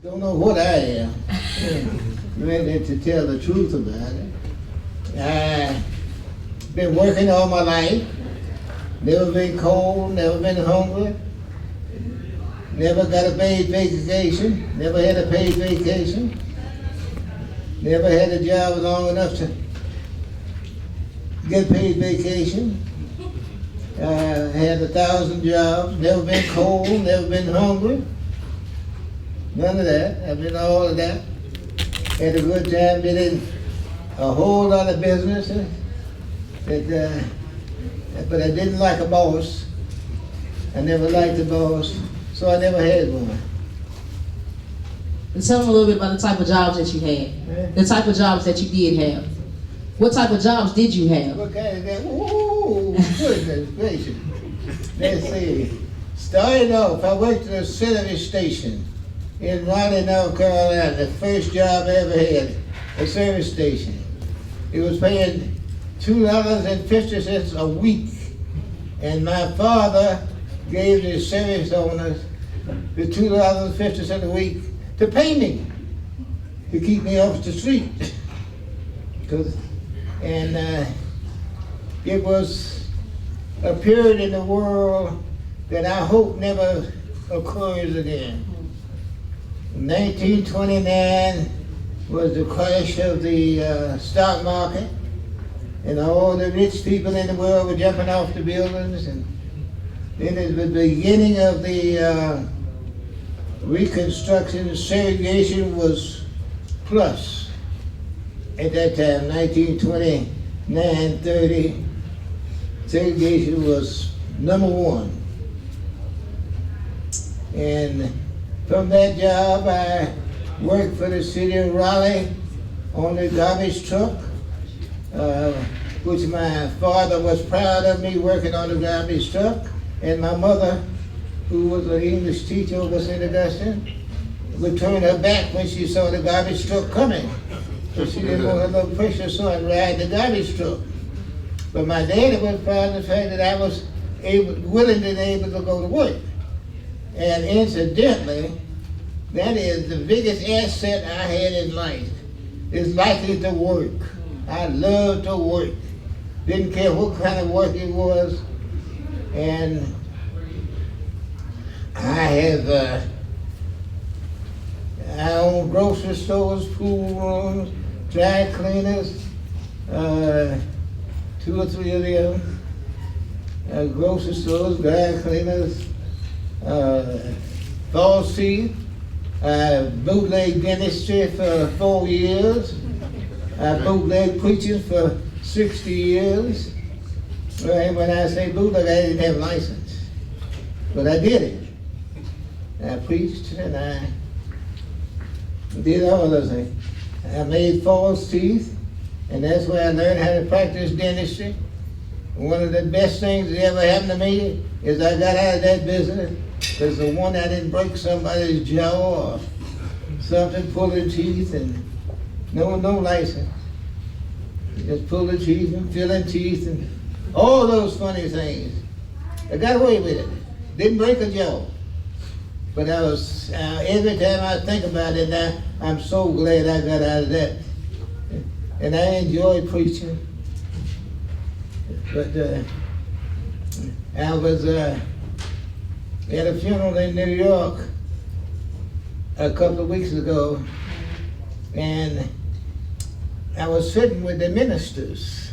Don't know what I am. Ready to tell the truth about it. I've been working all my life. Never been cold, never been hungry. Never got a paid vacation. Never had a paid vacation. Never had a job long enough to get paid vacation. Had 1,000 jobs. Never been cold, never been hungry. None of that. I've been all of that. Had a good time. Been in a whole lot of businesses. But I didn't like a boss. I never liked a boss, so I never had one. And tell them a little bit about the type of jobs that you had. The type of jobs that you did have. What type of jobs did you have? What kind of that? Ooh, goodness gracious. Let's see. Started off, I worked at a service station in Raleigh, North Carolina. The first job I ever had, a service station. It was paying $2.50 a week. And my father gave the service owners the $2.50 a week to pay me, to keep me off the street. And it was a period in the world that I hope never occurs again. 1929 was the crash of the stock market, and all the rich people in the world were jumping off the buildings. And then it was the beginning of the Reconstruction. Segregation was plus at that time, 1929, 30. Segregation was number one. And from that job, I worked for the city of Raleigh on the garbage truck, which my father was proud of me working on the garbage truck, and my mother, who was an English teacher over St. Augustine, would turn her back when she saw the garbage truck coming. So she didn't want her little precious son ride the garbage truck. But my daddy was proud of the fact that I was willing and able to go to work. And incidentally, that is the biggest asset I had in life, is liking to work. I loved to work. Didn't care what kind of work it was. And I own grocery stores, pool rooms, dry cleaners, 2 or 3 of them. Grocery stores, dry cleaners, false teeth. I bootleg dentistry for 4 years. I bootleg preaching for 60 years. And when I say bootleg, I didn't have a license, but I did it. I preached and I did all those things. I made false teeth, and that's where I learned how to practice dentistry. One of the best things that ever happened to me is I got out of that business. Because the one I didn't break somebody's jaw or something, pulling teeth, and no license. Just pulling teeth and filling teeth and all those funny things. I got away with it. Didn't break a jaw. But I was, every time I think about it now, I'm so glad I got out of that. And I enjoy preaching. But I was at a funeral in New York a couple of weeks ago, and I was sitting with the ministers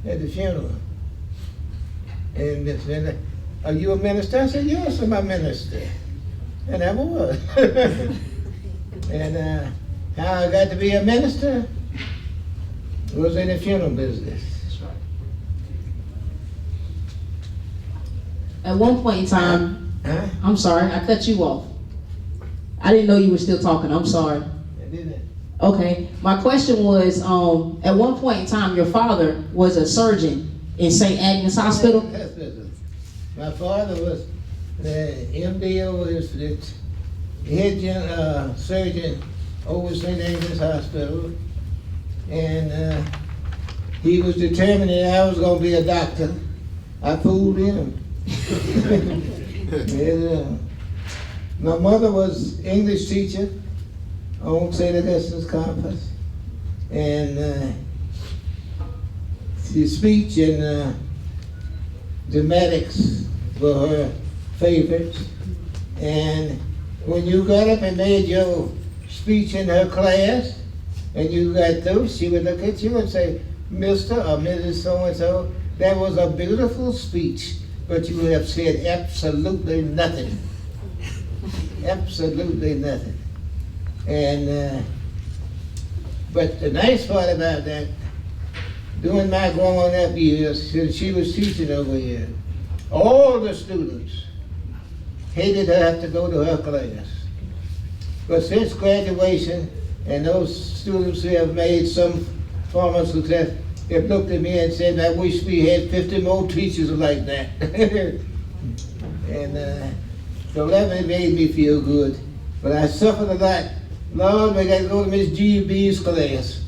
at the funeral. And they said, "Are you a minister?" I said, "Yes, I'm a minister." And I was. And how I got to be a minister was in the funeral business. At one point in time, Huh? I'm sorry, I cut you off. I didn't know you were still talking, I'm sorry. I didn't. Okay, my question was, at one point in time, your father was a surgeon in St. Agnes Hospital? My father was the MDO, is the head surgeon over St. Agnes Hospital, and he was determined that I was going to be a doctor. I fooled him. And, my mother was English teacher, on St. Augustine's campus. And his speech and dramatics were her favorites. And when you got up and made your speech in her class, and you got through, she would look at you and say, Mr. or Mrs. So-and-so, that was a beautiful speech, but you have said absolutely nothing. Absolutely nothing. And, but the nice part about that, during my growing up years, since she was teaching over here, all the students hated her have to go to her class. But since graduation, and those students who have made some form of success, have looked at me and said, I wish we had 50 more teachers like that. And so that made me feel good. But I suffered a lot. Lord, I got to go to Miss G.B.'s class.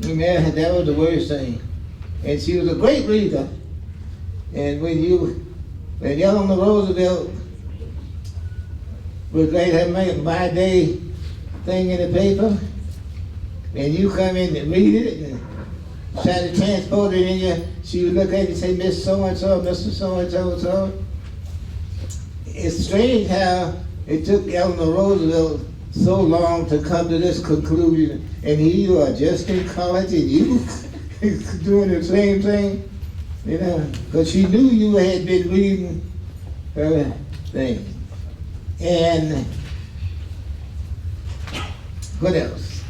Man, that was the worst thing. And she was a great reader. And when Eleanor Roosevelt would write her my day thing in the paper, and you come in and read it and try to transport it in you, she would look at it and say, Miss So-and-so, Mr. So-and-so. It's strange how it took Eleanor Roosevelt so long to come to this conclusion, and here you are just in college and you doing the same thing, you know, because she knew you had been reading her thing. And what else?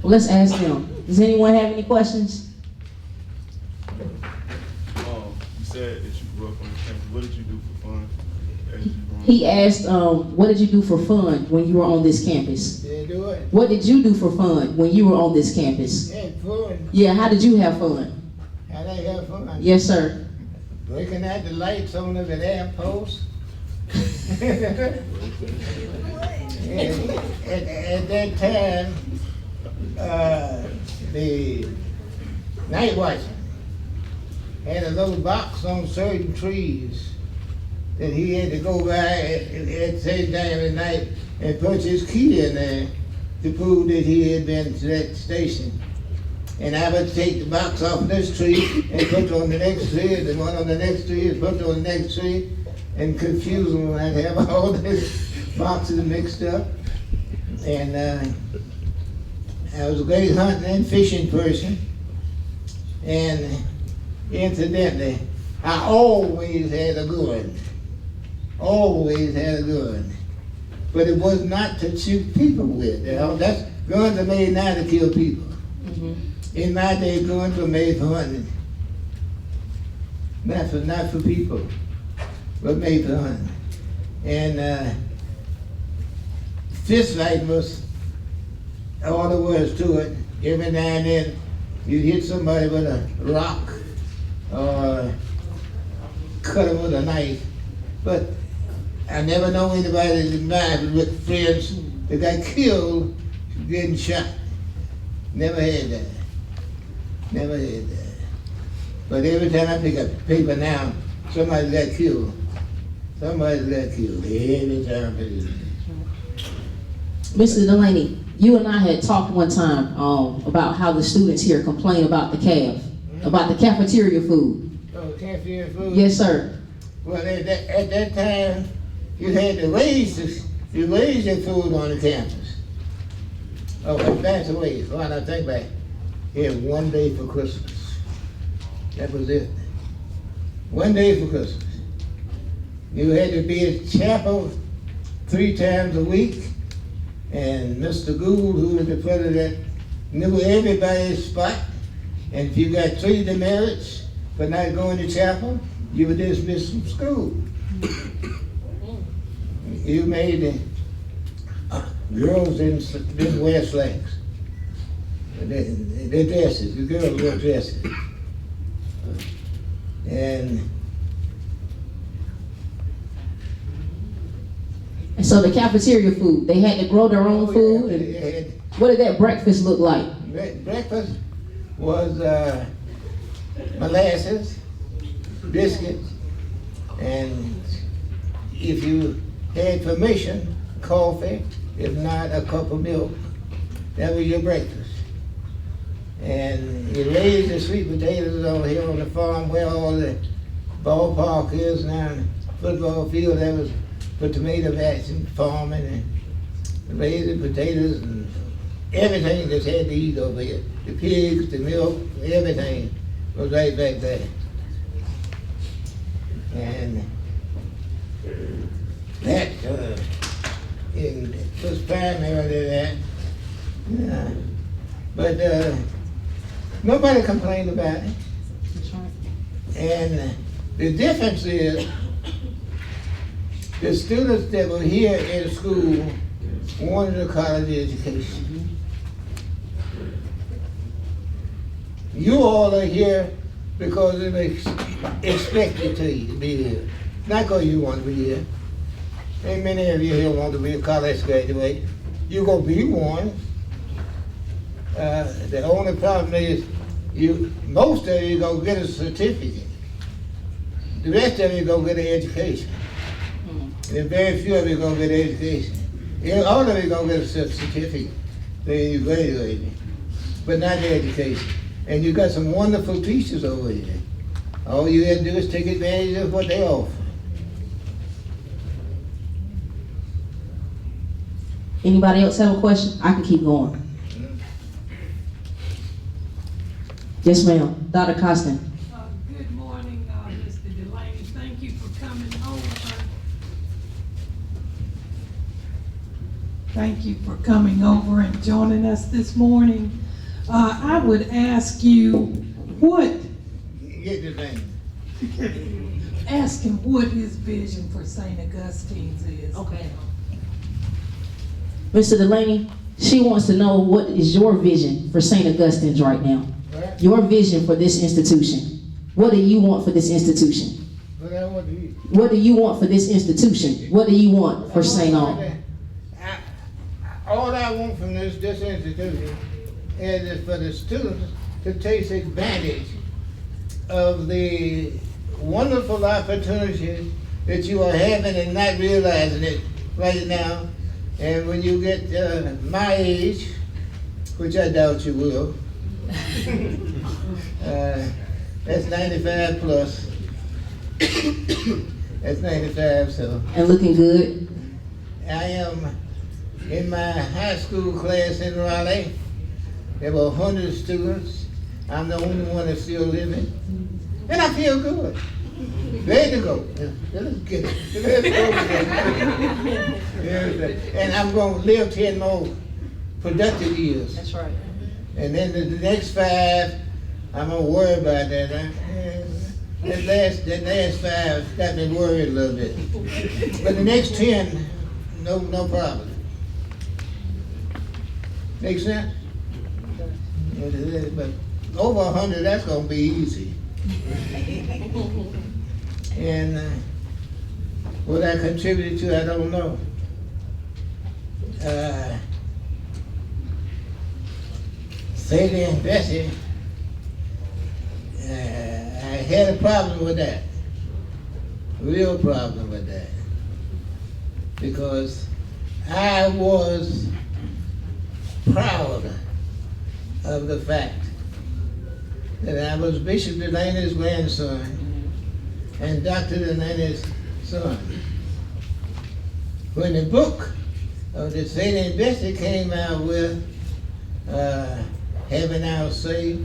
Well, let's ask them. Does anyone have any questions? You said that you grew up on the campus. What did you do for fun as you grew up? He asked, what did you do for fun when you were on this campus? Did you do it? What did you do for fun when you were on this campus? Had fun. Yeah, how did you have fun? How they have fun? Yes, sir. Breaking out the lights on the lamp post. At that time, the night watchman had a little box on certain trees that he had to go by at the same time at night and put his key in there to prove that he had been to that station. And I would take the box off this tree and put it on the next tree, and the one on the next tree and put it on the next tree, and confuse them. I'd have all these boxes mixed up. And I was a great hunting and fishing person. And incidentally, I always had a gun. Always had a gun. But it was not to shoot people with. You know? Guns are made now to kill people. Mm-hmm. In my day, guns were made for hunting. Not for people, but made for hunting. And fist fighting was all there was to it. Every now and then, you hit somebody with a rock or cut them with a knife. But I never know anybody with friends that got killed getting shot. Never had that. Never had that. But every time I pick up the paper now, somebody got killed. Somebody got killed. Every time I pick it up. Mr. Delany, you and I had talked one time about how the students here complain about the about the cafeteria food. Oh, cafeteria food? Yes, sir. Well, at that time, you had to raise your food on the campus. Oh, that's the way. When I think back, you had one day for Christmas. That was it. One day for Christmas. You had to be at chapel 3 times a week, and Mr. Gould, who was the president, knew everybody's spot, and if you got 3 demerits for not going to chapel, you were dismissed from school. You made the girls didn't wear slacks. They dresses, the girls wear dresses. And so the cafeteria food, they had to grow their own food? And what did that breakfast look like? Breakfast was molasses, biscuits, and if you had permission, coffee, if not a cup of milk. That was your breakfast. And you raised the sweet potatoes over here on the farm where all the ballpark is now, the football field. That was for tomato patch and farming and raising potatoes and everything that's had to eat over here. The pigs, the milk, everything was right back there. And that it was primarily that. Yeah. But nobody complained about it. That's right. And the difference is the students that were here in school wanted a college education. You all are here because it was expected to you to be here. Not because you want to be here. Ain't many of you here want to be a college graduate. You're going to be one. The only problem is most of you going to get a certificate. The rest of you going to get an education. And very few of you going to get an education. All of you going to get a certificate. Then you graduated. But not the education. And you got some wonderful teachers over here. All you have to do is take advantage of what they offer. Anybody else have a question? I can keep going. Yes, ma'am. Dr. Costin. Good morning, Mr. Delany. Thank you for coming over. Thank you for coming over and joining us this morning. I would ask you what, Get the thing. ask him what his vision for St. Augustine's is. Okay. Mr. Delany, she wants to know what is your vision for St. Augustine's right now? Right? Your vision for this institution. What do you want for this institution? But I want to eat. What do you want for this institution? What do you want for St. Aug? All I want from this institution is for the students to take advantage of the wonderful opportunities that you are having and not realizing it right now. And when you get my age, which I doubt you will, that's 95 plus. That's 95, so. And looking good? I am in my high school class in Raleigh. There were 100 students. I'm the only one that's still living. And I feel good. Ready to go. Let's get it. Let's go. And I'm going to live 10 more productive years. That's right. And then the next 5, I'm going to worry about that. That last 5 got me worried a little bit. But the next 10, no problem. Make sense? But over 100, that's going to be easy. And what I contributed to, I don't know. Sadie and Bessie, I had a problem with that. A real problem with that. Because I was proud of the fact that I was Bishop Delany's grandson and Dr. Delany's son. When the book of the Sadie and Bessie came out with Having Our Say,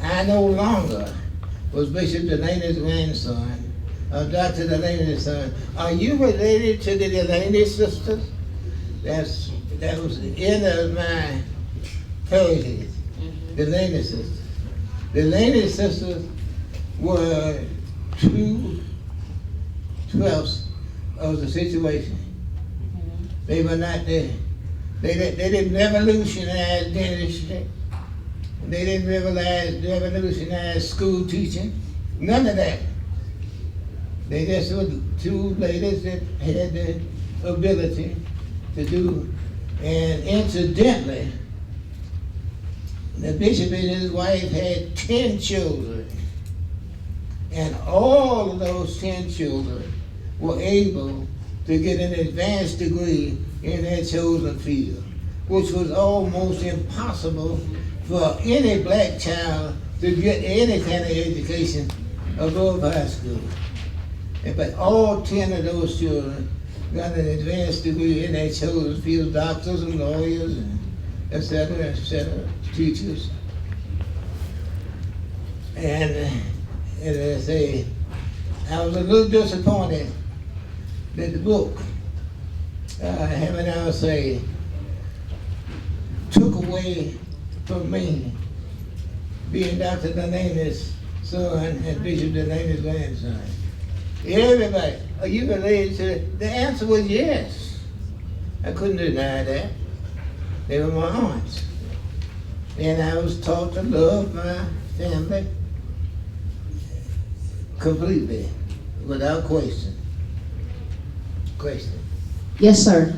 I no longer was Bishop Delany's grandson or Dr. Delany's son. Are you related to the Delany sisters? That was the end of my heritage. Delany sisters. Delany sisters were 2/12 of the situation. They were not there. They didn't revolutionize dentistry. They didn't revolutionize school teaching. None of that. They just were 2 ladies that had the ability to do. And incidentally, the bishop and his wife had 10 children. And all of those 10 children were able to get an advanced degree in their chosen field. which was almost impossible for any black child to get any kind of education above high school. But all 10 of those children got an advanced degree, and they chose to be doctors and lawyers and et cetera, teachers. And as I say, I was a little disappointed that the book, having I say, took away from me being Dr. Delany's son and Bishop Delany's grandson. Everybody, are you related to it? The answer was yes. I couldn't deny that. They were my aunts. And I was taught to love my family completely, without question. Yes, sir.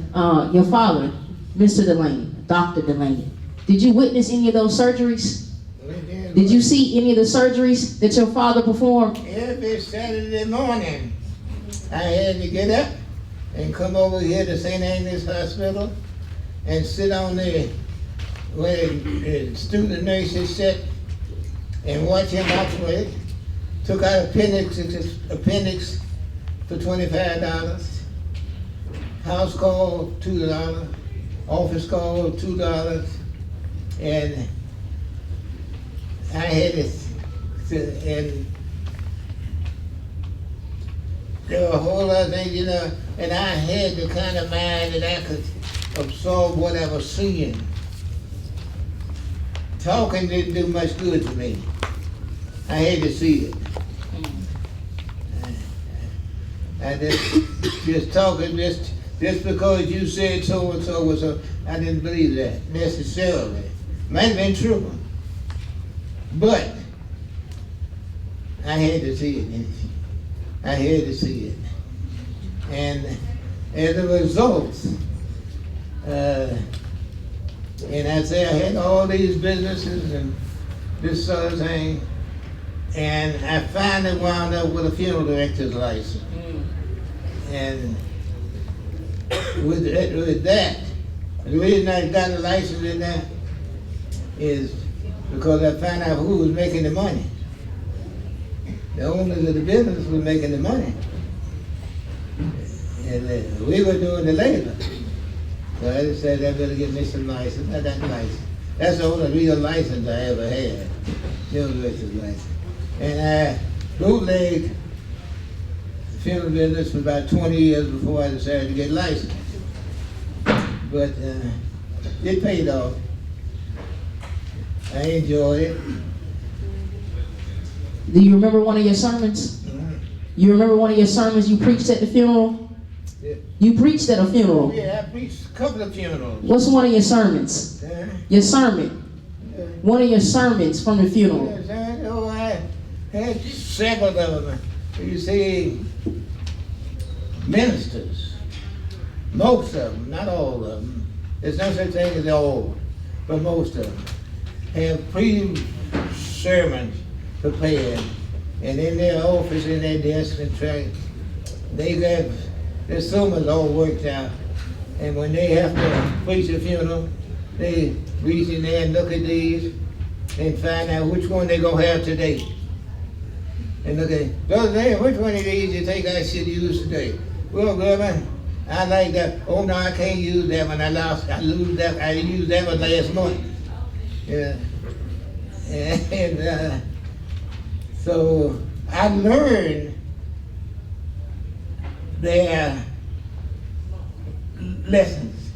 Your father, Mr. Delany, Dr. Delany, did you witness any of those surgeries? Did you see any of the surgeries that your father performed? Every Saturday morning, I had to get up and come over here to St. Agnes Hospital and sit on there where the student nurses sat and watch him operate. Took out appendix for $25. House call, $2. Office call, $2. And I had it, and there were a whole lot of things, you know, and I had the kind of mind that I could absorb what I was seeing. Talking didn't do much good to me. I had to see it. I just talking, just because you said so and so was so, I didn't believe that necessarily. Might have been true, but I had to see it. I had to see it. And as a result, and I say I had all these businesses and this sort of thing, and I finally wound up with a funeral director's license. And with that, the reason I got a license in that is because I found out who was making the money. The owners of the business was making the money. And we were doing the labor. So I decided I better get me some license. I got the license. That's the only real license I ever had, funeral director's license. And I bootlegged the funeral business for about 20 years before I decided to get licensed. But it paid off. I enjoyed it. Do you remember one of your sermons? You remember one of your sermons you preached at the funeral? Yeah. You preached at a funeral. Yeah, I preached a couple of funerals. What's one of your sermons? Your sermon. One of your sermons from the funeral. Oh, I had several of them. You see, ministers, most of them, not all of them, there's no such thing as all, but most of them, have pre-sermons prepared, and in their office, in their desk and tray, they got their sermons all worked out. And when they have to preach a funeral, they reach in there and look at these and find out which one they're going to have today. And look at, Brother Dan, which one of these you think I should use today? Well, brother, I like that. Oh no, I can't use that one. I used that one last month. Yeah. And so I learned their lessons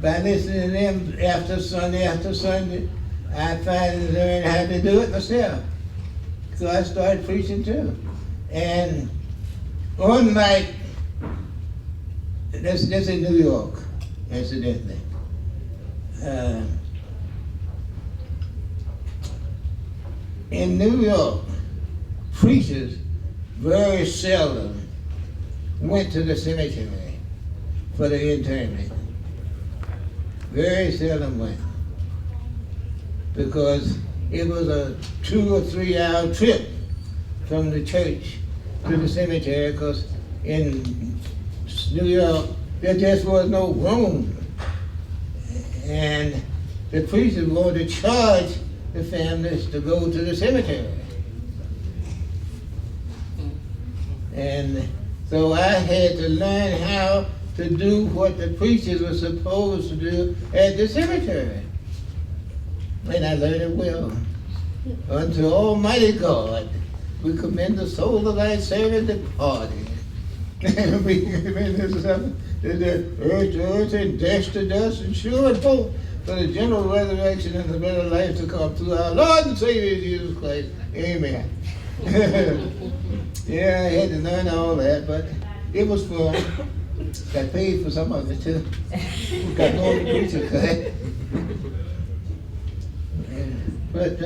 by listening to them after Sunday. I finally learned how to do it myself. So I started preaching too. And one night, that's in New York, incidentally. In New York, preachers very seldom went to the cemetery for the interment. Very seldom went. Because it was a 2 or 3 hour trip from the church to the cemetery, because in New York, there just was no room. And the preachers wanted to charge the families to go to the cemetery. And so I had to learn how to do what the preachers were supposed to do at the cemetery. And I learned it well. Unto Almighty God, we commend the soul of thy servant departed. And we commend the earth to earth and dust to dust, and sure and hope for the general resurrection and the better life to come through our Lord and Savior Jesus Christ. Amen. Yeah, I had to learn all that, but it was fun. Got paid for some of it too. Got no preacher cut. But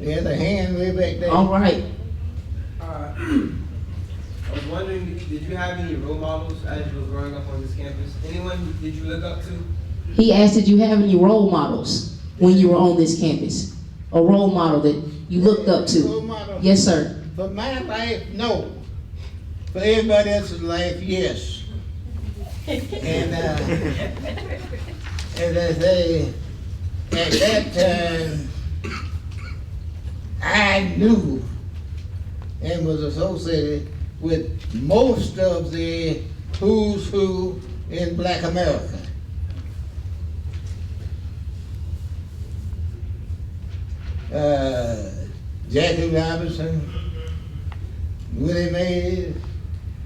yeah, the hand way back there. All right. I was wondering, did you have any role models as you were growing up on this campus? Anyone did you look up to? He asked, did you have any role models when you were on this campus? A role model that you looked up Role to? model. Yes, sir. For my life, no. For everybody else's life, yes. And as I say, at that time, I knew and was associated with most of the who's who in Black America. Jackie Robinson, Willie Mays,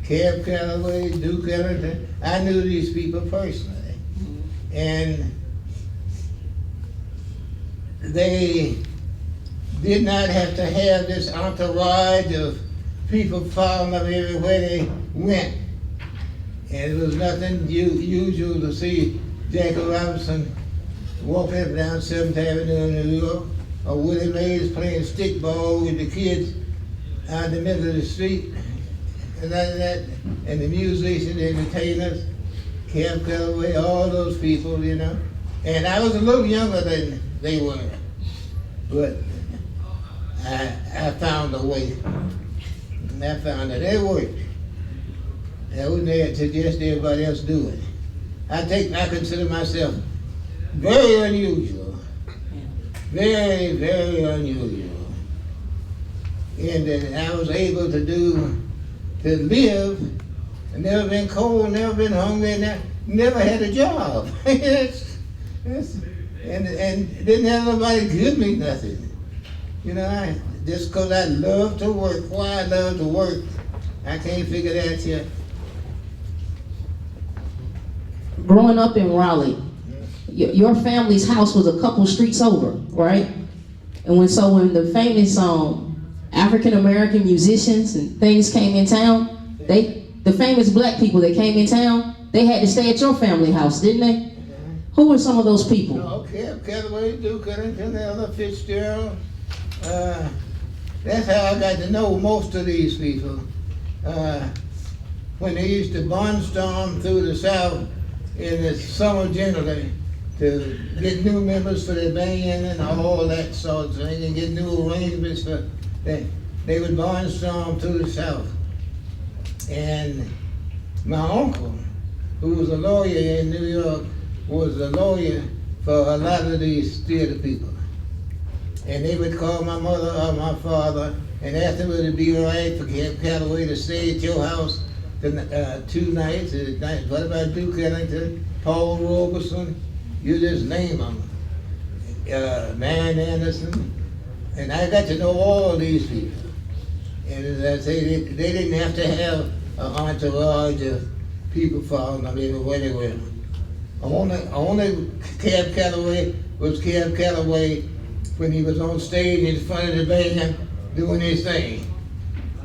Cab Calloway, Duke Ellington. I knew these people personally. And they did not have to have this entourage of people following them everywhere they went. And it was nothing usual to see Jackie Robinson walking up and down 7th Avenue in New York, or Willie Mays playing stickball with the kids out in the middle of the street, and that, and the musicians, the entertainers, Cab Calloway, all those people, you know. And I was a little younger than they were, but I found a way. And I found that it worked. I wouldn't suggest everybody else do it. I consider myself very unusual. Very, very unusual. And that I was able to live, never been cold, never been hungry, never had a job. And didn't have nobody give me nothing. You know, just because I love to work. Why I love to work, I can't figure that yet. Growing up in Raleigh, your family's house was a couple streets over, right? And when the famous African American musicians and things came in town, the famous black people that came in town, they had to stay at your family house, didn't they? Who were some of those people? Okay, Calloway, Duke Ellington, Ella Fitzgerald. That's how I got to know most of these people. When they used to barnstorm through the South in the summer generally to get new members for the band and all that sort of thing, and get new arrangements for that, they would barnstorm through the South. And my uncle, who was a lawyer in New York, was a lawyer for a lot of these theater people. And they would call my mother or my father and ask them would it be all right for Cab Calloway to stay at your house 2 nights. What about Duke Ellington, Paul Robeson? You just name them. Man Anderson. And I got to know all these people. And as I say, they didn't have to have an entourage of people following them everywhere they were. Only Cab Calloway was Cab Calloway when he was on stage in front of the band doing his thing.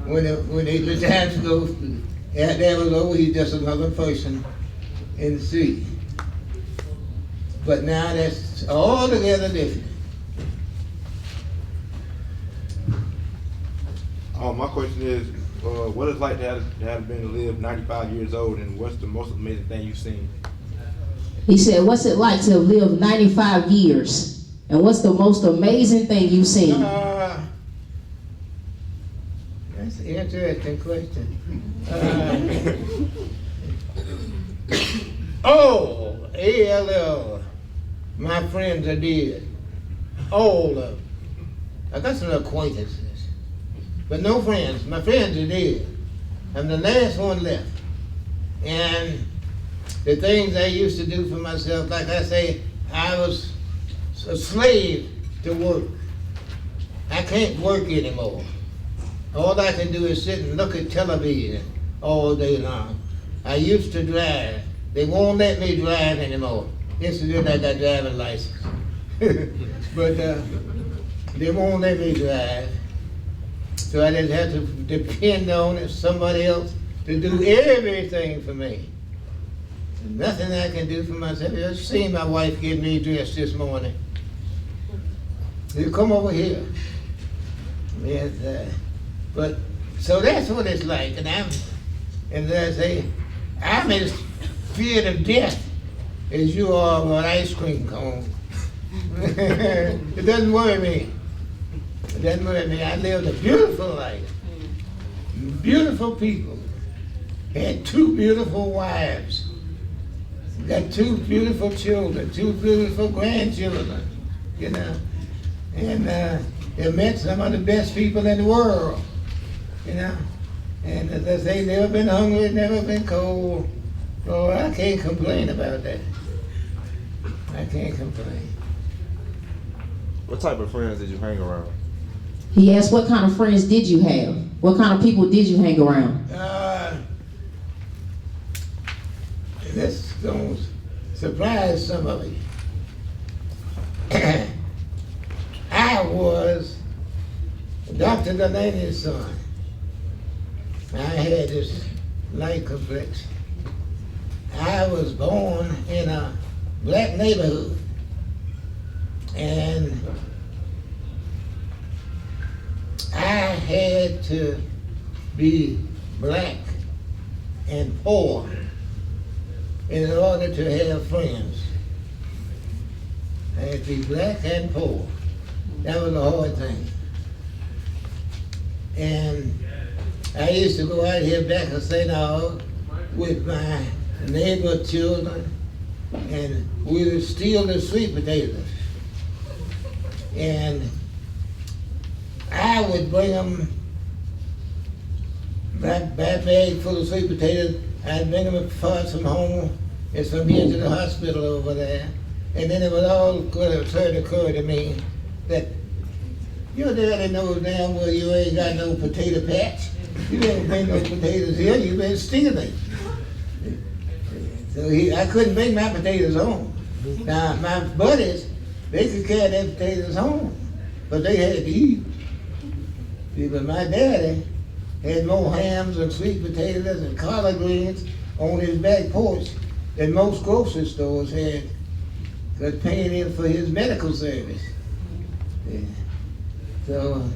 When the times go, that was over, he's just another person in the street. But now that's altogether different. My question is, what it's like to have been to live 95 years old, and what's the most amazing thing you've seen? He said, what's it like to live 95 years? And what's the most amazing thing you've seen? That's an interesting question. ALL, my friends are dead. All of them. I got some acquaintances, but no friends. My friends are dead. I'm the last one left. And the things I used to do for myself, like I say, I was a slave to work. I can't work anymore. All I can do is sit and look at television all day long. I used to drive. They won't let me drive anymore. Incidentally, I got driving license. But they won't let me drive. So I just have to depend on somebody else to do everything for me. Nothing I can do for myself. You seen my wife get me dressed this morning. You come over here. Yes, but so that's what it's like, and as I say, I'm as feared of death as you are of an ice cream cone. It doesn't worry me. It doesn't worry me. I lived a beautiful life. Beautiful people. Had 2 beautiful wives. Got 2 beautiful children, 2 beautiful grandchildren, you know. And I met some of the best people in the world, you know. And as I say, never been hungry, never been cold. So I can't complain about that. I can't complain. What type of friends did you hang around? He asked, what kind of friends did you have? What kind of people did you hang around? This is going to surprise some of you. I was Dr. Delany's son. I had this light complexion. I was born in a black neighborhood. And I had to be black and poor in order to have friends. I had to be black and poor. That was a hard thing. And I used to go out here back in St. Aug with my neighbor children, and we would steal the sweet potatoes. And I would bring them my bag full of sweet potatoes. I'd bring them parts from home and from here to the hospital over there. And then it would all occur to me that your daddy knows damn well you ain't got no potato patch. You don't bring no potatoes here, you been stealing. So I couldn't bring my potatoes home. Now, my buddies, they could carry their potatoes home, but they had to eat. See, but my daddy had more hams and sweet potatoes and collard greens on his back porch than most grocery stores had, because paying him for his medical service. Yeah. So,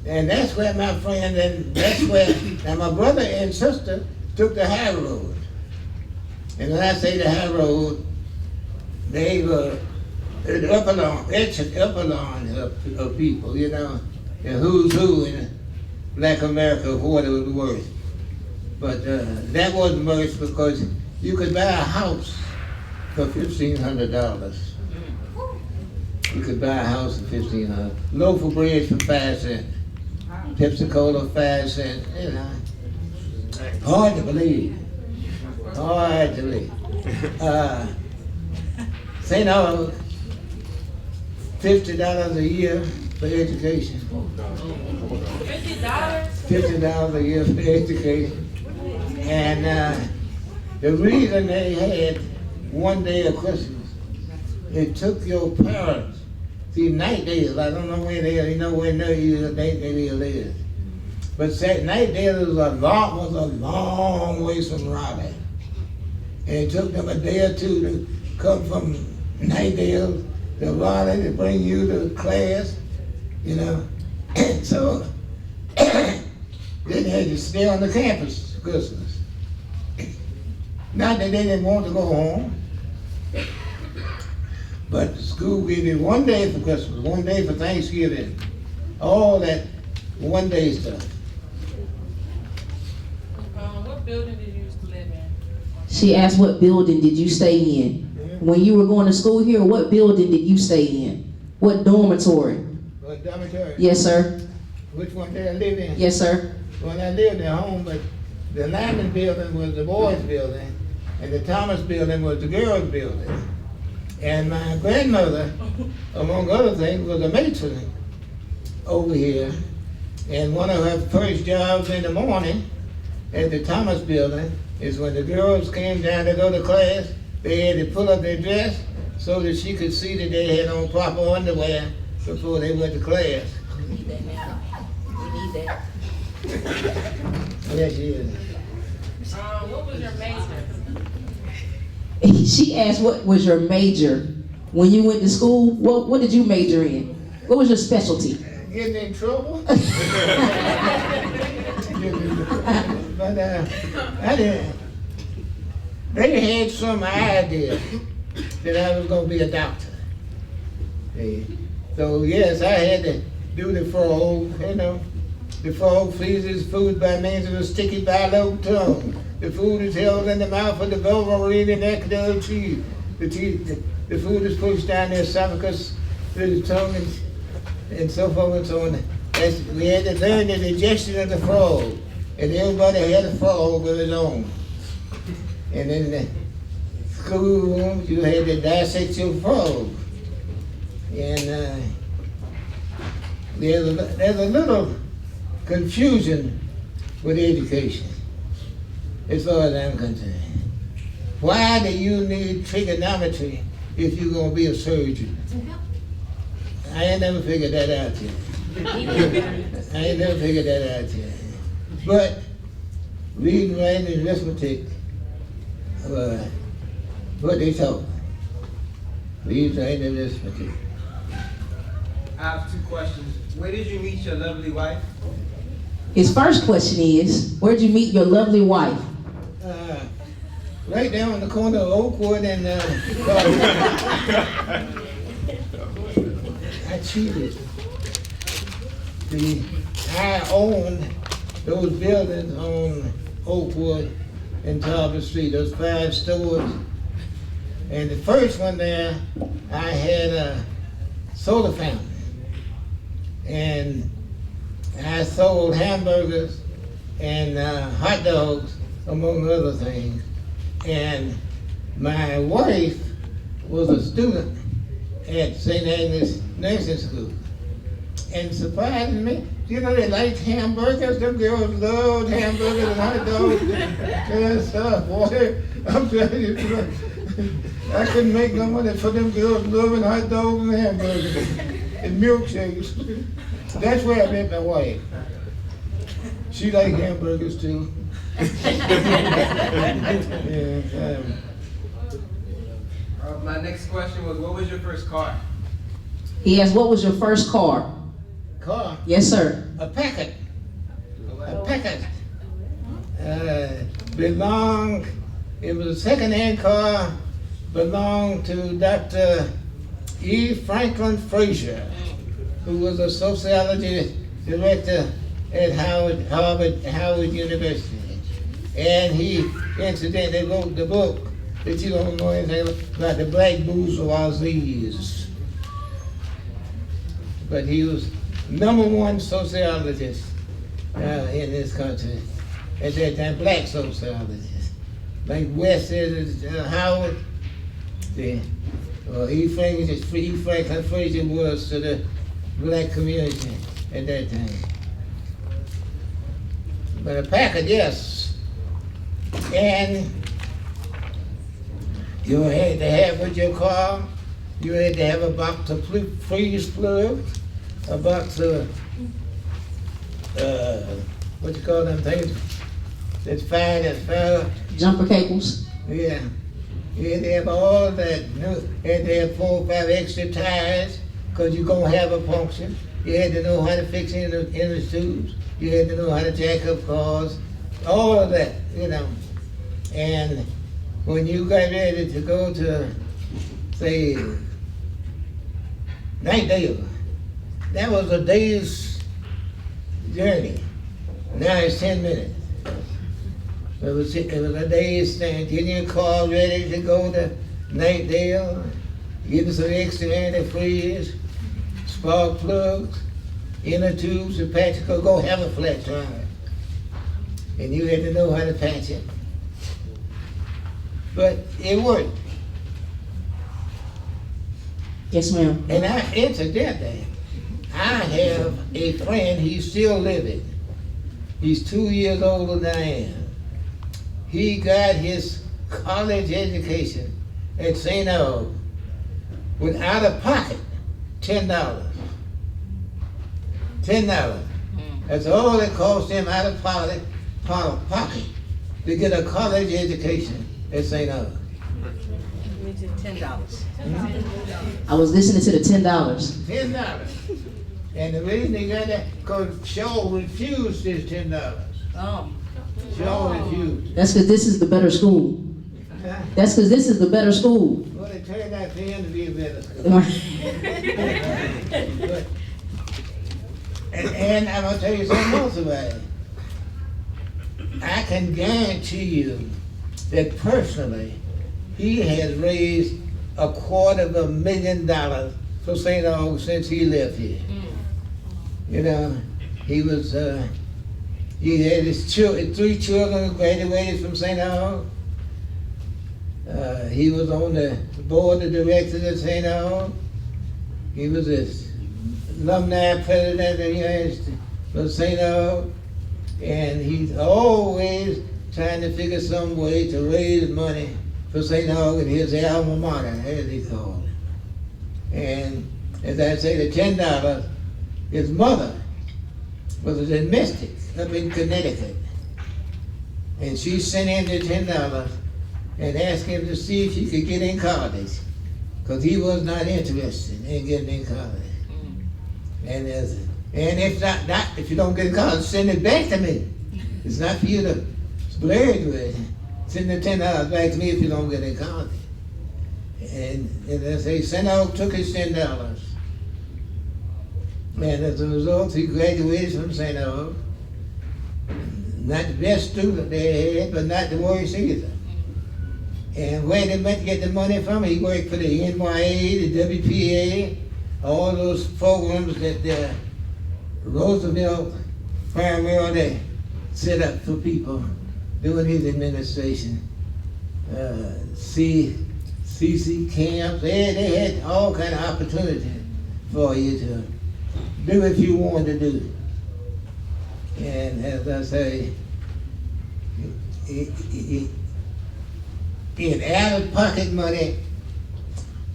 and that's where my friend, and that's where, now my brother and sister took the high road. And when I say the high road, they were the upper line of people, you know, the who's who in Black America for what it was worth. But that wasn't much because you could buy a house for $1,500. You could buy a house for $1,500. Loaf of bread for 5 cents. Pepsi Cola 5 cents. You know, hard to believe. Hard to believe. St. Aug, $50 a year for education. $50 a year for education. And the reason they had one day of Christmas, it took your parents. See, Nightdale, I don't know where they are, you know where Nightdale is. But Nightdale was a long ways from Raleigh. And it took them a day or two to come from Nightdale to Raleigh to bring you to class, you know. So then they had to stay on the campus for Christmas. Not that they didn't want to go home, but the school gave you one day for Christmas, one day for Thanksgiving, all that one day stuff. What building did you used to live in? She asked, what building did you stay in? When you were going to school here, what building did you stay in? What dormitory? What dormitory? Yes, sir. Which one did I live in? Yes, sir. When I lived at home, but the Lyman building was the boys' building, and the Thomas building was the girls' building. And my grandmother, among other things, was a matron over here. And one of her first jobs in the morning at the Thomas building is when the girls came down to go to class, they had to pull up their dress so that she could see that they had on proper underwear before they went to class. We need that now. We need that. Yes, she is. What was your major? She asked, what was your major? When you went to school, what did you major in? What was your specialty? Getting in trouble? But I didn't. They had some idea that I was going to be a doctor. So yes, I had to do the frog, you know. The frog feeds his food by means of a sticky bilobe tongue. The food is held in the mouth of the Wolverine and nectar of the teeth. The food is pushed down the esophagus through the tongue and so forth and so on. We had to learn the digestion of the frog. And everybody had a frog of his own. And in the schoolroom, you had to dissect your frog. And there's a little confusion with education, as far as I'm concerned. Why do you need trigonometry if you're going to be a surgeon? I ain't never figured that out yet. But reading, writing, and arithmetic, what they taught. Reading, writing, and arithmetic. I have two questions. Where did you meet your lovely wife? His first question is, where'd you meet your lovely wife? Right down on the corner of Oakwood and I cheated. I owned those buildings on Oakwood and Talbot Street, those 5 stores. And the first one there, I had a soda fountain. And I sold hamburgers and hot dogs, among other things. And my wife was a student at St. Agnes Nursing School. And surprisingly, you know, they liked hamburgers. Them girls loved hamburgers and hot dogs. Yes, boy, I'm telling you, I couldn't make no money for them girls loving hot dogs and hamburgers and milkshakes. That's where I met my wife. She liked hamburgers too. Yeah, My next question was, what was your first car? He asked, what was your first car? car, Yes, sir. a packet. A packet. Belonged, it was a second-hand car, belonged to Dr. E. Franklin Frazier, who was a sociology director at Howard University. And he incidentally wrote the book that you don't know anything about, the black bourgeoisies. But he was #1 sociologist in this country at that time, black sociologist. Like West says, Howard, E. Franklin Frazier was to the black community at that time. But a packet, yes. And you had to have with your car, you had to have a box of freeze plugs, a box of, what you call them things? That's fire. Jumper cables. Yeah. You had to have all that. You had to have 4 or 5 extra tires, because you're going to have a puncture. You had to know how to fix inner tubes. You had to know how to jack up cars. All of that, you know. And when you got ready to go to, say, Nightdale, that was a day's journey. Now it's 10 minutes. It was a day's thing, getting your car ready to go to Nightdale, getting some extra antifreeze, spark plugs, inner tubes, and patch it, go have a flat tire. And you had to know how to patch it. But it worked. Yes, ma'am. And incidentally, I have a friend, he's still living. He's 2 years older than I am. He got his college education at St. Aug with out of pocket $10. $10. That's all it cost him out of pocket to get a college education at St. Aug. $10. I was listening to the $10. $10. And the reason he got that, because Shaw refused his $10. Oh. Shaw refused. That's because this is the better school. Huh? That's because this is the better school. Well, it turned out for him to be a better school. But, and I'm gonna tell you something else about it. I can guarantee you that personally, he has raised $250,000 for St. Aug since he left here. You know, he was, he had his 3 children who graduated from St. Aug. He was on the board of directors at St. Aug. He was his alumni president of the United States of St. Aug. And he's always trying to figure some way to raise money for St. Aug and his alma mater, as he called it. And as I say, the $10, his mother was a domestic up in Connecticut. And she sent him the $10 and asked him to see if he could get in college, because he was not interested in getting in college. And if you don't get in college, send it back to me. It's not for you to splurge with. Send the $10 back to me if you don't get in college. And as they St. Aug took his $10. And as a result, he graduated from St. Aug. Not the best student they had, but not the worst either. And where they went to get the money from, he worked for the NYA, the WPA, all those programs that Roosevelt primarily set up for people during his administration. CC camps, they had all kind of opportunities for you to do what you wanted to do. And as I say, in out-of-pocket money,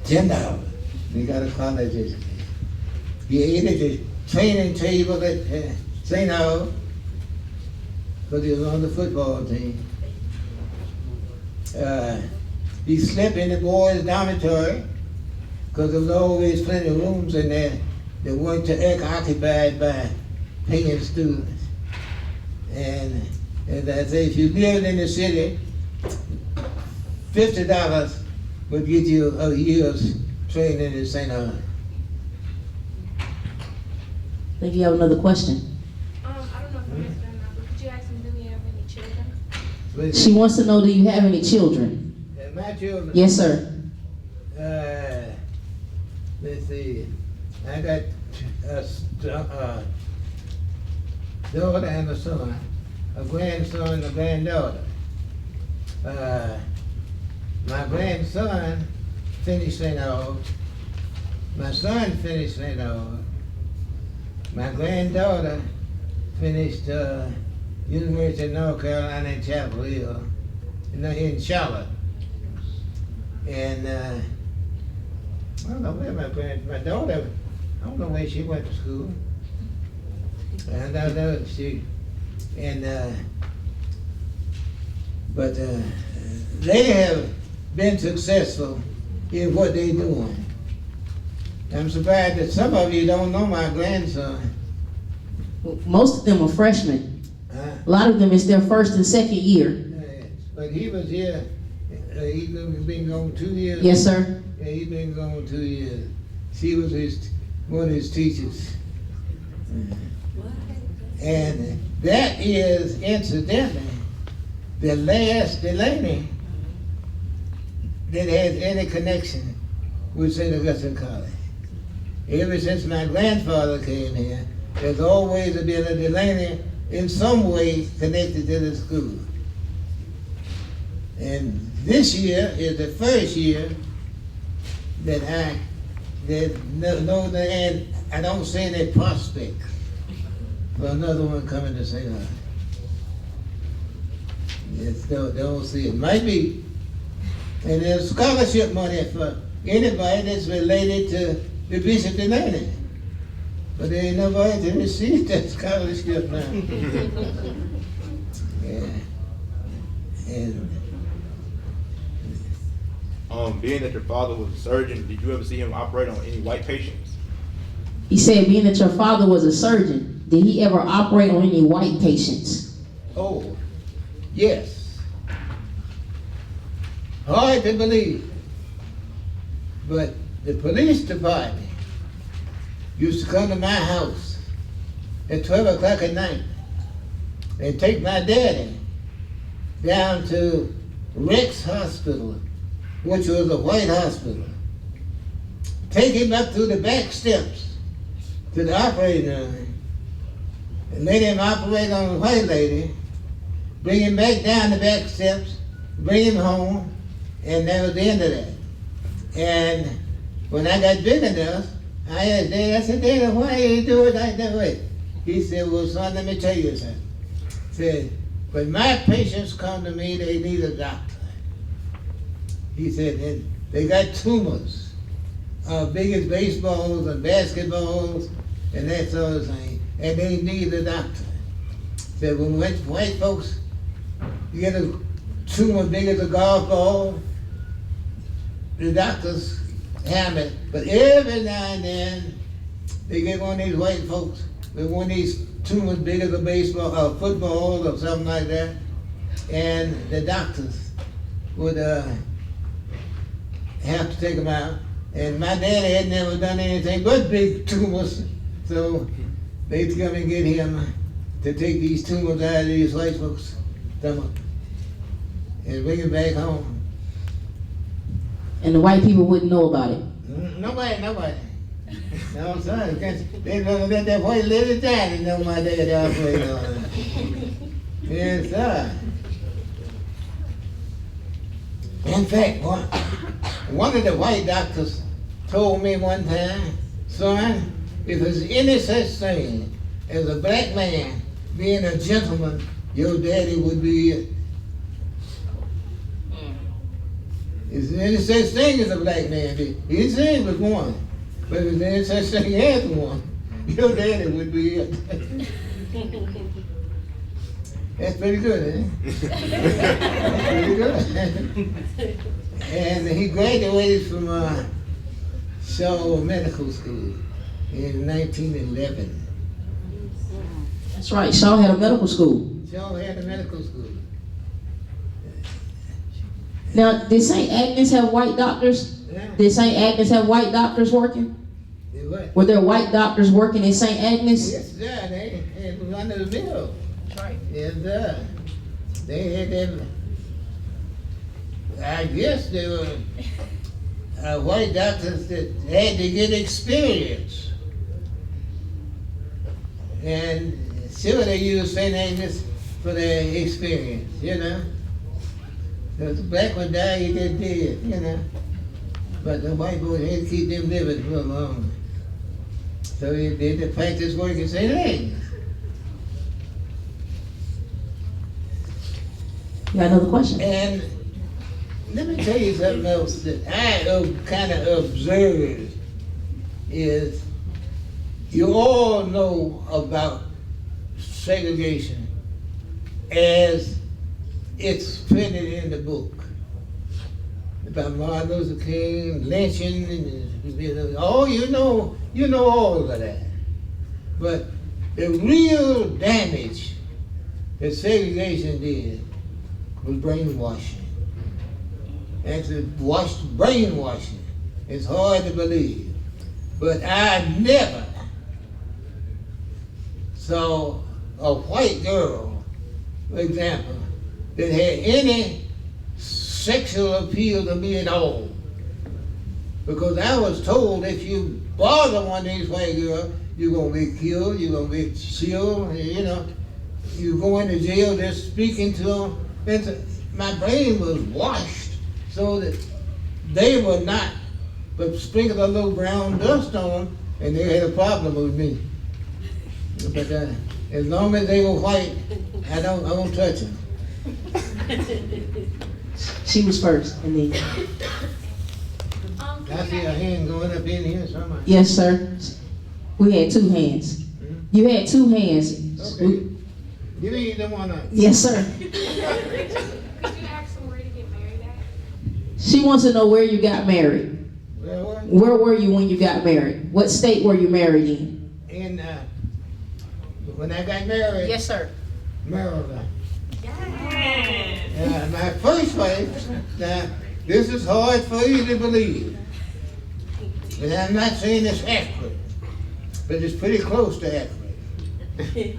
$10. He got a college education. He ate at the training table at St. Aug, because he was on the football team. He slept in the boys' dormitory, because there was always plenty of rooms in there that weren't occupied by paying students. And as I say, if you lived in the city, $50 would get you a year's training at St. Aug. I think you have another question. I don't know if I missed it or not, but could you ask me, do we have any children? She wants to know, do you have any children? My children. Yes, sir. Let's see. I got a daughter and a son, a grandson and a granddaughter. My grandson finished St. Aug. My son finished St. Aug. My granddaughter finished University of North Carolina in Chapel Hill, in Charlotte. And I don't know where my daughter, I don't know where she went to school. And I know she, but they have been successful in what they're doing. I'm surprised that some of you don't know my grandson. Most of them are freshmen. A lot of them is their first and second year. But he was here, he's been gone 2 years. Yes, sir. Yeah, he's been gone 2 years. She was one of his teachers. And that is, incidentally, the last Delany that has any connection with St. Augustine College. Ever since my grandfather came here, there's always been a Delany in some way connected to the school. And this year is the first year that and I don't see any prospect for another one coming to St. Augustine. Yes, don't see it. Might be. And there's scholarship money for anybody that's related to the Bishop Delany. But there ain't nobody to receive that scholarship now. Yeah. And being that your father was a surgeon, did you ever see him operate on any white patients? He said, being that your father was a surgeon, did he ever operate on any white patients? oh, yes. Hard to believe. But the police department used to come to my house at 12 o'clock at night and take my daddy down to Rex Hospital, which was a white hospital. Take him up through the back steps to the operating room and let him operate on a white lady, bring him back down the back steps, bring him home, and that was the end of that. And when I got big enough, I asked Dad, I said, Dad, why you do it like that way? He said, well, son, let me tell you something. He said, when my patients come to me, they need a doctor. He said, and they got tumors, big as baseballs and basketballs and that sort of thing, and they need a doctor. He said, when white folks get a tumor big as a golf ball, the doctors have it, but every now and then they get one of these white folks with one of these tumors big as a baseball or football or something like that, and the doctors would have to take them out. And my daddy had never done anything but big tumors, so they'd come and get him to take these tumors out of these white folks' stomach and bring him back home. And the white people wouldn't know about it. Nobody. No, son, they never let that white lady die to know my daddy operated on it. Yes, sir. In fact, one of the white doctors told me one time, son, if there's any such thing as a black man being a gentleman, your daddy would be it. Is there any such thing as a black man? He didn't say he was one, but if there's any such thing as one, your daddy would be it. That's pretty good, eh? That's pretty good. And he graduated from Shaw Medical School in 1911. That's right, Shaw had a medical school. Shaw had a medical school. Now, did St. Agnes have white doctors? Yeah. Did St. Agnes have white doctors working? They what? Were there white doctors working in St. Agnes? Yes, sir. They had one of the mill. That's right. Yes, sir. They had them. I guess they were white doctors that had to get experience. And sure, they used St. Agnes for their experience, you know. Because the black one died, he just did, you know. But the white boy had to keep them living for long. So he did the practice work in St. Agnes. You got another question? And let me tell you something else that I kind of observed is you all know about segregation as it's printed in the book about Martin Luther King, lynching, and all you know all of that. But the real damage that segregation did was brainwashing. And to watch brainwashing is hard to believe. But I never saw a white girl, for example, that had any sexual appeal to me at all. Because I was told if you bother one of these white girls, you're gonna be killed, you're gonna be killed, you know, you go into jail just speaking to them. And so my brain was washed so that they were not, but sprinkled a little brown dust on them, and they had a problem with me. But as long as they were white, I don't touch them. She was first, and then. I see a hand going up in here somewhere. Yes, sir. We had two hands. You had two hands. Okay. Give me the one up. Yes, sir. Could you ask them where to get married at? She wants to know where you got married. Well, what? Where were you when you got married? What state were you married in? And when I got married, Yes, sir. Maryland. My first wife, now this is hard for you to believe, and I'm not saying it's accurate, but it's pretty close to accurate.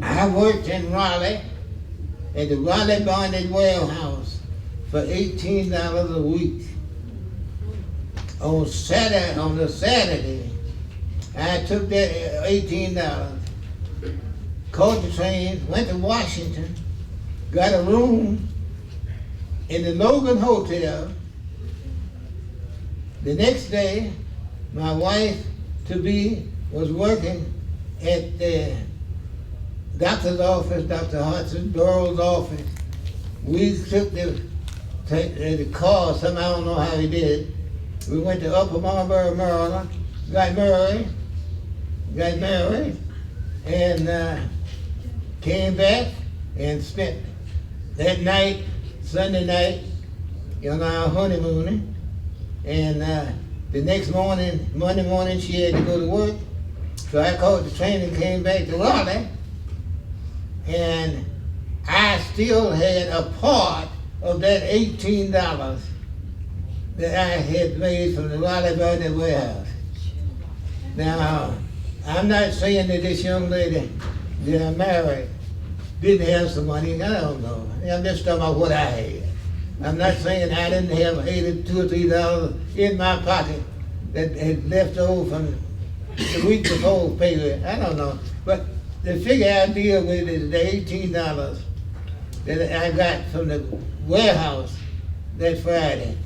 I worked in Raleigh at the Raleigh Bonded Warehouse for $18 a week. On a Saturday, I took that $18, caught the train, went to Washington, got a room in the Logan Hotel. The next day, my wife-to-be was working at the doctor's office, Dr. Hudson Burroughs' office. We took the car, somehow I don't know how we did. We went to Upper Marlboro, Maryland, got married, and came back and spent that night, Sunday night, on our honeymoon. And the next morning, Monday morning, she had to go to work. So I caught the train and came back to Raleigh. And I still had a part of that $18 that I had made from the Raleigh Bonded Warehouse. Now, I'm not saying that this young lady that I married didn't have some money. I don't know. I'm just talking about what I had. I'm not saying I didn't have $2 or $3 in my pocket that had left over from the week before pay. I don't know. But the figure I deal with is the $18 that I got from the warehouse that Friday.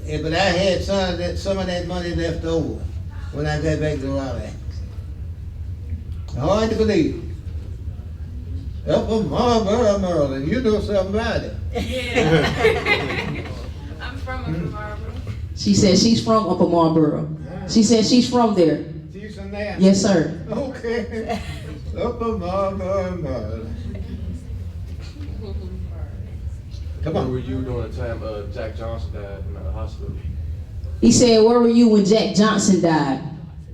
But I had some of that money left over when I got back to Raleigh. Hard to believe. Up in Marlboro, Maryland. You know something about it. Yeah. I'm from Upper Marlboro. She said she's from Upper Marlboro. She said she's from there. She's from there? Yes, sir. Okay. Upper Marlboro, Maryland. Come Where on. were you during the time Jack Johnson died in the hospital? He said, where were you when Jack Johnson died?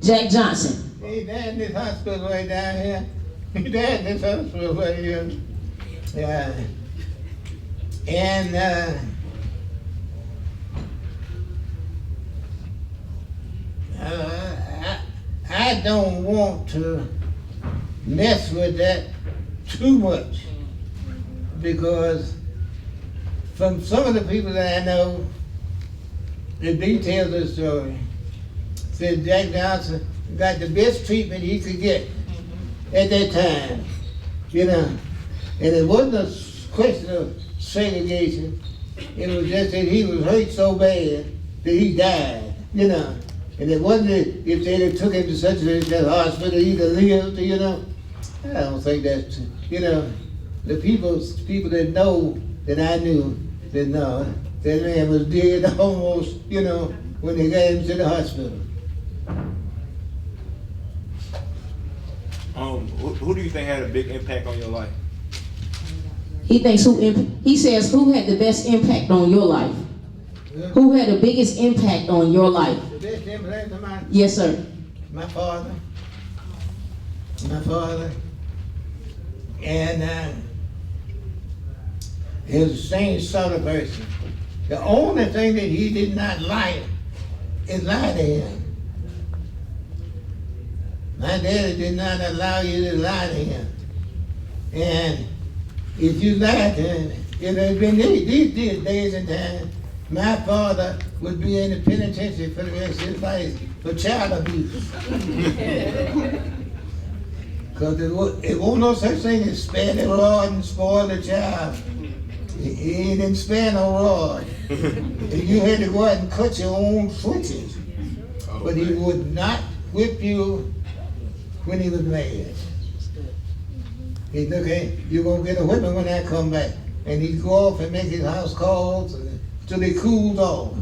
Jack Johnson. He died in this hospital right down here. He died in this hospital right here. Yeah. And I don't want to mess with that too much, because from some of the people that I know, the details of the story, said Jack Johnson got the best treatment he could get at that time, you know. And it wasn't a question of segregation. It was just that he was hurt so bad that he died, you know. And it wasn't that if they had took him to such a hospital, he'd have lived, you know. I don't think that's, you know, the people that know that I knew that no, that man was dead almost, you know, when they got him to the hospital. Who do you think had a big impact on your life? He thinks he says who had the best impact on your life? Yeah. Who had the biggest impact on your life? The best impact of mine, Yes, sir. my father. My father. And he was the same sort of person. The only thing that he did not like is lie to him. My daddy did not allow you to lie to him. And if you like, if it had been these days and time, my father would be in the penitentiary for the rest of his life for child abuse. Because it won't no such thing as spare the rod and spoil the child. He didn't spare no rod. You had to go out and cut your own switches. But he would not whip you when he was mad. He'd look at, you're going to get a whipping when I come back. And he'd go off and make his house calls until he cooled off.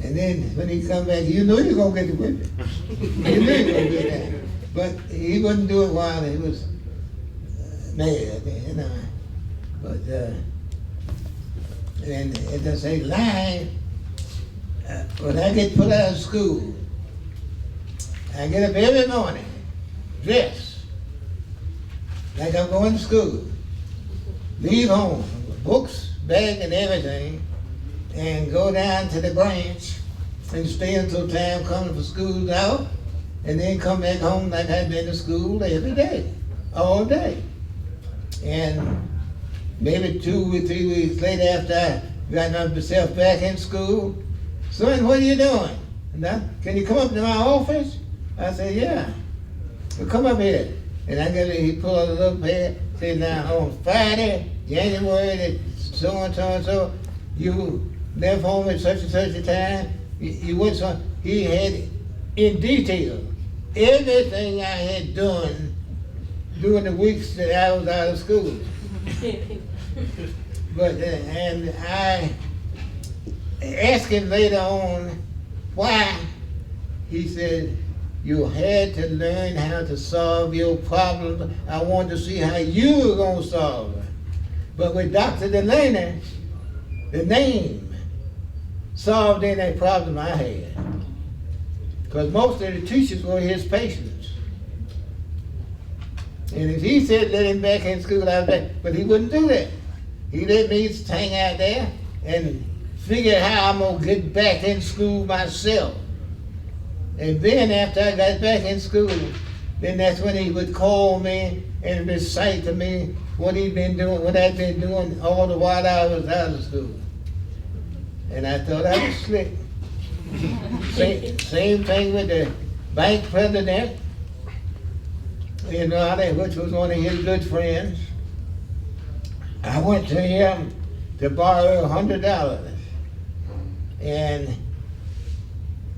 And then when he come back, you knew you were going to get the whipping. You knew you were going to get that. But he wouldn't do it while he was mad, you know. But, and as I say, lying, when I get put out of school, I get up every morning, dressed like I'm going to school, leave home, books, bag, and everything, and go down to the branch and stay until time comes for school's out, and then come back home like I'd been to school every day, all day. And maybe 2 or 3 weeks later, after I got myself back in school, son, what are you doing? Can you come up to my office? I said, yeah. Well, come up here. And he pulled out a little pad, said, now on Friday, January, so and so and so, you left home at such and such a time. You went so. He had in detail everything I had done during the weeks that I was out of school. But and I asked him later on why. He said, you had to learn how to solve your problems. I wanted to see how you were going to solve it. But with Dr. Delany, the name solved any problem I had. Because most of the teachers were his patients. And if he said let him back in school, I was back. But he wouldn't do that. He let me hang out there and figure how I'm going to get back in school myself. And then after I got back in school, then that's when he would call me and recite to me what he'd been doing, what I'd been doing all the while I was out of school. And I thought I was slick. Same thing with the bank president, you know, which was one of his good friends. I went to him to borrow $100. And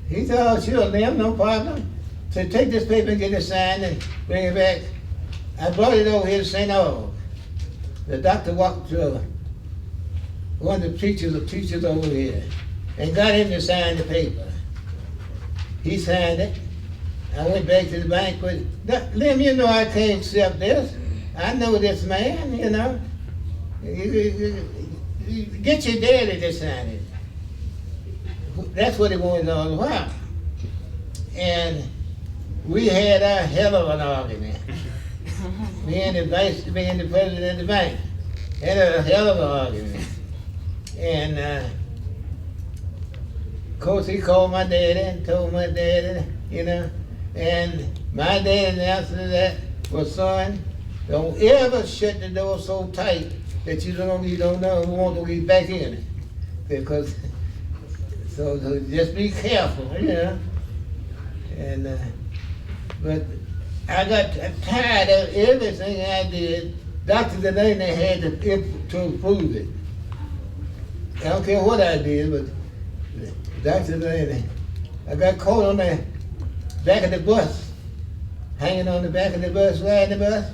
he said, oh, sure, Liam, no problem. So take this paper and get it signed and bring it back. I brought it over here to St. Aug. The doctor walked to one of the teachers over here and got him to sign the paper. He signed it. I went back to the bank with, Liam, you know I can't accept this. I know this man, you know. Get your daddy to sign it. That's what he wanted all the while. And we had a hell of an argument. Me and the president of the bank had a hell of an argument. And of course he called my daddy and told my daddy, you know, and my daddy's answer to that was, son, don't ever shut the door so tight that you don't know who wants to get back in it. Because so just be careful, you know. And but I got tired of everything I did. Dr. Delany had to approve it. I don't care what I did, but Dr. Delany, I got caught on the back of the bus, hanging on the back of the bus, riding the bus.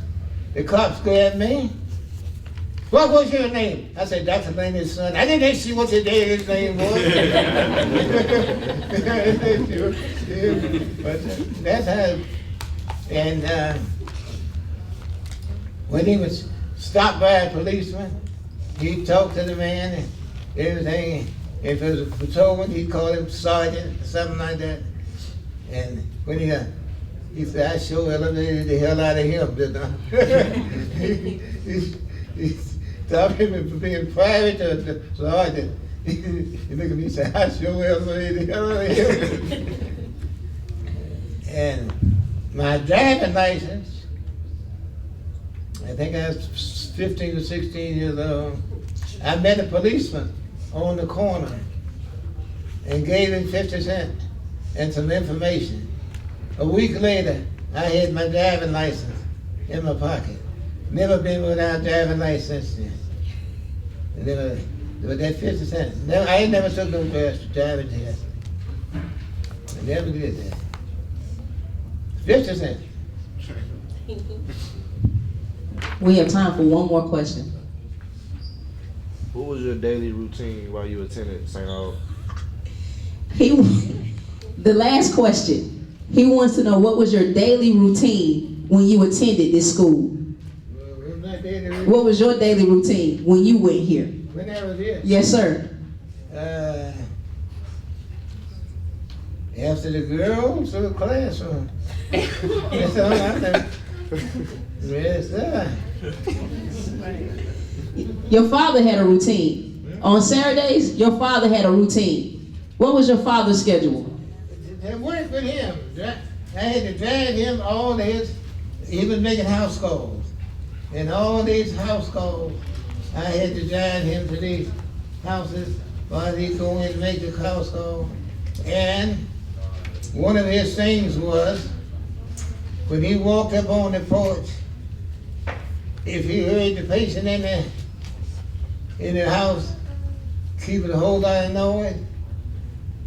The cops grabbed me. What was your name? I said, Dr. Delany's son. I didn't see what your daddy's name was. But that's how, and when he was stopped by a policeman, he'd talk to the man and everything. If it was a patrolman, he'd call him sergeant or something like that. And when he said, I sure elevated the hell out of him, didn't I? He stopped him from being private to sergeant. He looked at me and said, I sure elevated the hell out of him. And my driving license, I think I was 15 or 16 years old. I met a policeman on the corner and gave him 50 cents and some information. A week later, I had my driving license in my pocket. Never been without driving license since. Never, with that 50 cents. Never, I ain't never took no driving test. I never did that. 50 cents. We have time for one more question. What was your daily routine while you attended St. Aug? The last question. He wants to know, what was your daily routine when you attended this school? What was your daily routine when you went here? When I was here? Yes, sir. After the girls to the classroom. That's all I know. Yes, sir. Your father had a routine. On Saturdays, your father had a routine. What was your father's schedule? I worked with him. I had to drag him all his, he was making house calls. And all these house calls, I had to drive him to these houses while he's going to make the house call. And one of his things was, when he walked up on the porch, if he heard the patient in the house keeping a whole lot of noise,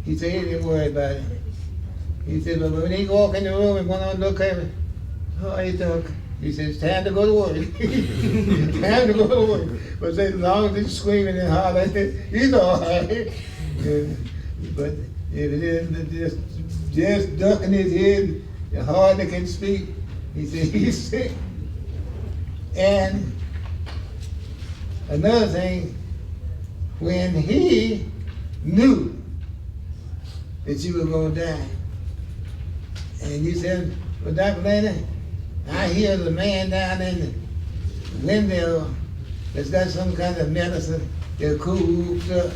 he said he didn't worry about it. He said, but when he walk in the room and went on look at me, how are you talking? He said, it's time to go to work. Time to go to work. But as long as he's screaming and hollering, he's all right. But if it isn't just ducking his head, and hardly can speak, he said he's sick. And another thing, when he knew that you were going to die, and you said, well, Dr. Delany, I hear the man down in the window that's got some kind of medicine that cools up,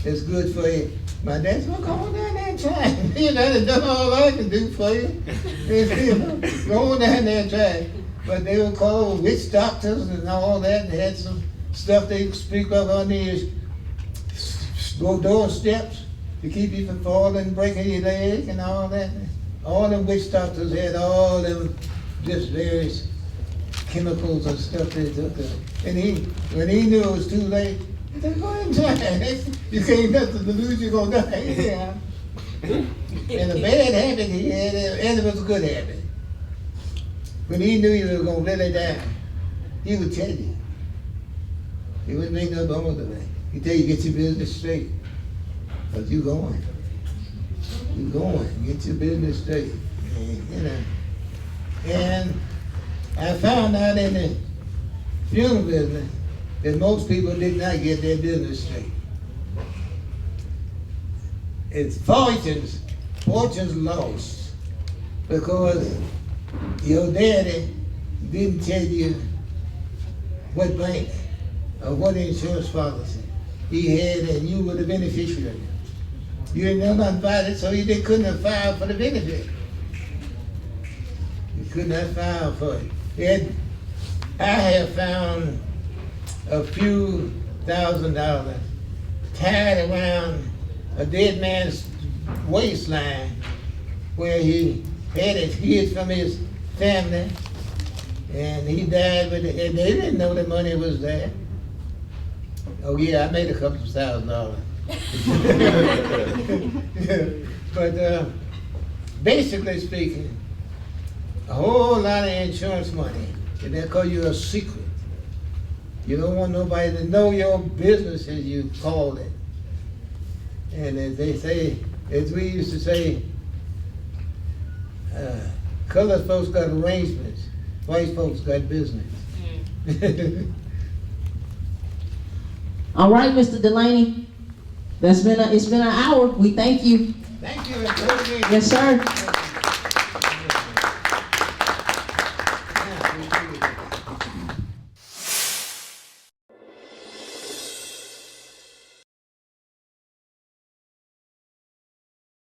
that's good for you. My dad said, well, go on down there and try it. You know, that's all I can do for you. Go on down there and try it. But they were called witch doctors and all that, and they had some stuff they speak of on these door steps to keep you from falling, breaking your leg and all that. All the witch doctors had all them just various chemicals and stuff they took. And when he knew it was too late, he said, go ahead and try it. You can't nothing to lose, you're going to die anyhow. And a bad habit he had, and it was a good habit. When he knew you were going to really die, he would tell you. He wouldn't make no bones of it. He'd tell you, get your business straight. But you going. You going. Get your business straight. And, you know. And I found out in the funeral business that most people did not get their business straight. It's fortunes lost because your daddy didn't tell you what bank or what insurance policy he had, and you were the beneficiary. You didn't know nothing about it, so you couldn't have filed for the benefit. You could not file for it. I have found a few $1,000s tied around a dead man's waistline where he had it hid from his family, and he died with it, and they didn't know the money was there. Oh yeah, I made a couple of $1,000s. But basically speaking, a whole lot of insurance money, and they call you a secret. You don't want nobody to know your business, as you call it. And as they say, as we used to say, colored folks got arrangements, white folks got business. All right, Mr. Delany, it's been an hour. We thank you. Thank you. Yes, sir.